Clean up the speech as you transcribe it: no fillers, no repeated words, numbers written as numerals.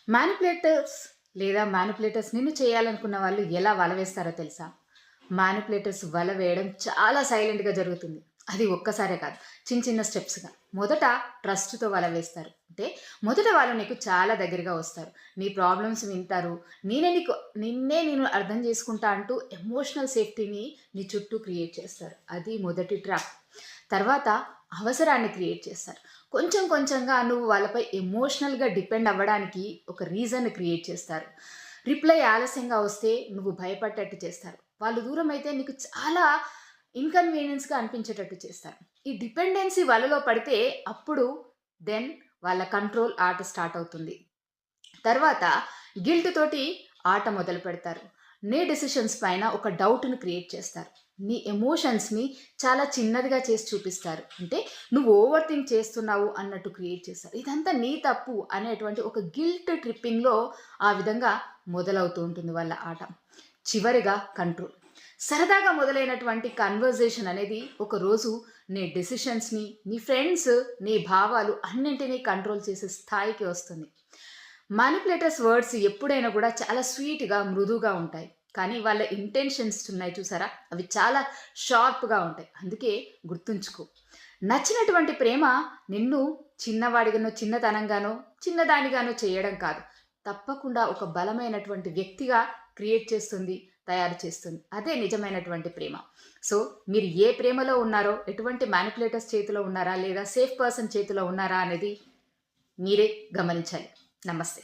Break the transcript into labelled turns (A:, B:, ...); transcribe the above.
A: Manipulators లేదా manipulators నిన్ను చేయాలనుకున్న వాళ్ళు ఎలా వల వేస్తారో తెలుసా? మ్యానిపులేటర్స్ వల వేయడం చాలా సైలెంట్‌గా జరుగుతుంది. అది ఒక్కసారే కాదు. చిన్న చిన్న స్టెప్స్‌గా. మొదట ట్రస్ట్‌తో వల వేస్తారు. అంటే మొదట వాళ్ళు నీకు చాలా దగ్గరగా వస్తారు. నీ ప్రాబ్లమ్స్ వింటారు. నిన్నే నేను అర్థం చేసుకుంటా అంటూ ఎమోషనల్ సేఫ్టీని నీ చుట్టూ క్రియేట్ చేస్తారు. అది మొదటి ట్రాప్. తర్వాత అవసరాన్ని క్రియేట్ చేస్తారు. కొంచెం కొంచెంగా నువ్వు వాళ్ళపై ఎమోషనల్‌గా డిపెండ్ అవ్వడానికి ఒక రీజన్‌ని క్రియేట్ చేస్తారు. రిప్లై ఆలస్యంగా వస్తే నువ్వు భయపడ్డట్టు చేస్తారు. వాళ్ళు దూరమైతే నీకు చాలా ఇన్‌కన్వీనియన్స్‌గా అనిపించేటట్టు చేస్తారు. ఈ డిపెండెన్సీ వలలో పడితే అప్పుడు దెన్ వాళ్ళ కంట్రోల్ ఆట స్టార్ట్ అవుతుంది. తర్వాత గిల్ట్ తోటి ఆట మొదలుపెడతారు. నీ డెసిషన్స్ పైన ఒక డౌట్‌ని క్రియేట్ చేస్తారు. నీ ఎమోషన్స్‌ని చాలా చిన్నదిగా చేసి చూపిస్తారు. అంటే నువ్వు ఓవర్ థింక్ చేస్తున్నావు అన్నట్టు క్రియేట్ చేస్తారు. ఇదంతా నీ తప్పు అనేటువంటి ఒక గిల్ట్ ట్రిప్పింగ్‌లో ఆ విధంగా మొదలవుతూ ఉంటుంది వాళ్ళ ఆట. చివరిగా కంట్రోల్. సరదాగా మొదలైనటువంటి కన్వర్జేషన్ అనేది ఒకరోజు నీ డెసిషన్స్‌ని, నీ ఫ్రెండ్స్, నీ భావాలు అన్నింటినీ కంట్రోల్ చేసే స్థాయికి వస్తుంది. మానిప్యులేటర్స్ వర్డ్స్ ఎప్పుడైనా కూడా చాలా స్వీట్‌గా, మృదువుగా ఉంటాయి. కానీ వాళ్ళ ఇంటెన్షన్స్ ఉన్నాయి చూసారా? అవి చాలా షార్ప్‌గా ఉంటాయి. అందుకే గుర్తుంచుకో. నచ్చినటువంటి ప్రేమ నిన్ను చిన్నవాడిగానో, చిన్నతనంగానో, చిన్నదానిగానో చేయడం కాదు. తప్పకుండా ఒక బలమైనటువంటి వ్యక్తిగా క్రియేట్ చేస్తుంది, తయారు చేస్తుంది. అదే నిజమైనటువంటి ప్రేమ. సో, మీరు ఏ ప్రేమలో ఉన్నారో, ఎటువంటి మానిప్యులేటర్స్ చేతిలో ఉన్నారా? లేదా సేఫ్ పర్సన్ చేతిలో ఉన్నారా అనేది మీరే గమనించాలి. నమస్తే.